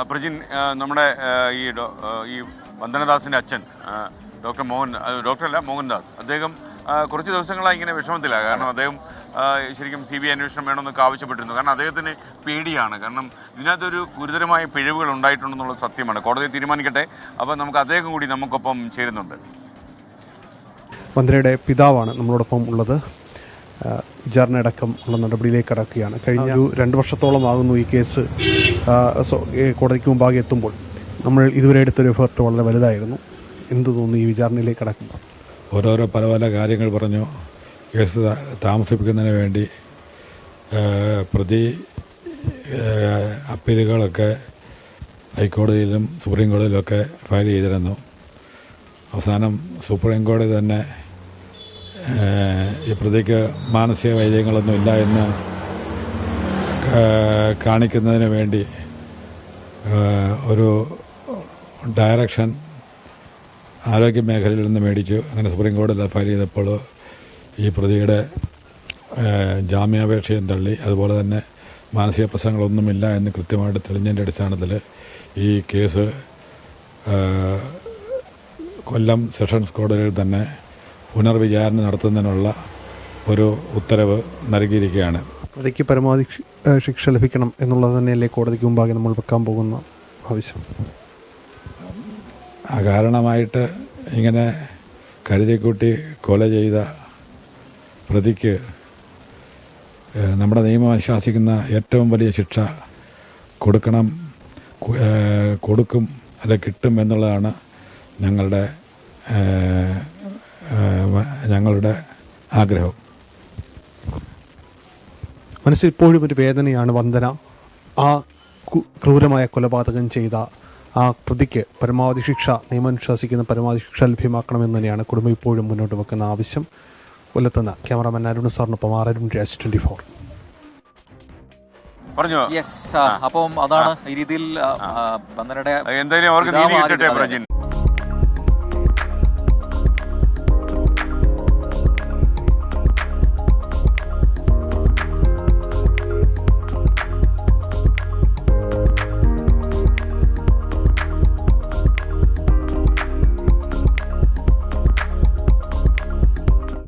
പ്രജിൻ, നമ്മുടെ ഈ വന്ദനദാസിൻ്റെ അച്ഛൻ ഡോക്ടർ മോഹൻദാസ്, അദ്ദേഹം കുറച്ച് ദിവസങ്ങളായി ഇങ്ങനെ വിഷമത്തിലാണ്. കാരണം അദ്ദേഹം ശരിക്കും CBI അന്വേഷണം വേണമെന്നൊക്കെ ആവശ്യപ്പെട്ടിരുന്നു. കാരണം അദ്ദേഹത്തിന് പേടിയാണ്. കാരണം ഇതിനകത്തൊരു ഗുരുതരമായ പിഴവുകൾ ഉണ്ടായിട്ടുണ്ടെന്നുള്ളത് സത്യമാണ്. കോടതി തീരുമാനിക്കട്ടെ. അപ്പോൾ നമുക്ക് അദ്ദേഹം കൂടി നമുക്കൊപ്പം ചേരുന്നുണ്ട്. വന്ദനയുടെ പിതാവാണ് നമ്മളോടൊപ്പം ഉള്ളത്. വിചാരണയടക്കം ഉള്ള നടപടിയിലേക്ക് കടക്കുകയാണ്. കഴിഞ്ഞ 2 വർഷത്തോളം ആകുന്നു ഈ കേസ് കോടതിക്ക് മുമ്പാകെ എത്തുമ്പോൾ. നമ്മൾ ഇതുവരെ എടുത്തൊരു എഫേർട്ട് വളരെ വലുതായിരുന്നു. എന്തു തോന്നുന്നു ഈ വിചാരണയിലേക്ക് കടക്കുമ്പോൾ? ഓരോരോ പല കാര്യങ്ങൾ പറഞ്ഞു. കേസ് താമസിപ്പിക്കുന്നതിന് വേണ്ടി പ്രതി അപ്പീലുകളൊക്കെ ഹൈക്കോടതിയിലും സുപ്രീം കോടതിയിലുമൊക്കെ ഫയൽ ചെയ്തിരുന്നു. അവസാനം സുപ്രീം കോടതി തന്നെ ഈ പ്രതിക്ക് മാനസിക വൈകല്യങ്ങളൊന്നും ഇല്ല എന്ന് കാണിക്കുന്നതിന് വേണ്ടി ഒരു ഡയറക്ഷൻ ആരോഗ്യ മേഖലയിൽ നിന്ന് മേടിച്ചു. അങ്ങനെ സുപ്രീം കോടതിയിൽ ഫയൽ ചെയ്തപ്പോൾ ഈ പ്രതിയുടെ ജാമ്യാപേക്ഷയും തള്ളി. അതുപോലെ തന്നെ മാനസിക പ്രശ്നങ്ങളൊന്നുമില്ല എന്ന് കൃത്യമായിട്ട് തെളിഞ്ഞതിൻ്റെ അടിസ്ഥാനത്തിൽ ഈ കേസ് കൊല്ലം സെഷൻസ് കോടതിയിൽ തന്നെ പുനർവിചാരണ നടത്തുന്നതിനുള്ള ഒരു ഉത്തരവ് നൽകിയിരിക്കുകയാണ്. പ്രതിക്ക് പരമാവധി ശിക്ഷ ലഭിക്കണം എന്നുള്ളത് തന്നെയല്ലേ കോടതിക്ക് മുമ്പാകെ നമ്മൾ വെക്കാൻ പോകുന്ന ആവശ്യം? കാരണമായിട്ട് ഇങ്ങനെ കരുതിക്കൂട്ടി കൊല ചെയ്ത പ്രതിക്ക് നമ്മുടെ നിയമം അനുശാസിക്കുന്ന ഏറ്റവും വലിയ ശിക്ഷ കൊടുക്കും അത് കിട്ടും എന്നുള്ളതാണ് ഞങ്ങളുടെ ആഗ്രഹം. മനസ്സിൽ ഇപ്പോഴും ഒരു വേദനയാണ് വന്ദന. ആ ക്രൂരമായ കൊലപാതകം ചെയ്ത ആ പ്രതിക്ക് പരമാവധി ശിക്ഷ, നിയമമനുശാസിക്കുന്ന പരമാവധി ശിക്ഷ ലഭ്യമാക്കണമെന്ന് തന്നെയാണ് കുടുംബം ഇപ്പോഴും മുന്നോട്ട് വെക്കുന്ന ആവശ്യം. കൊല്ലത്തുനിന്ന് ക്യാമറാമാൻ അരുൺ സാറിനൊപ്പം അരുൺ രാജ് 24. അപ്പം അതാണ് ഈ രീതിയിൽ വന്ദനയുടെ എന്തായാലും അവർക്ക് നീതി കിട്ടട്ടെ പ്രജിൻ.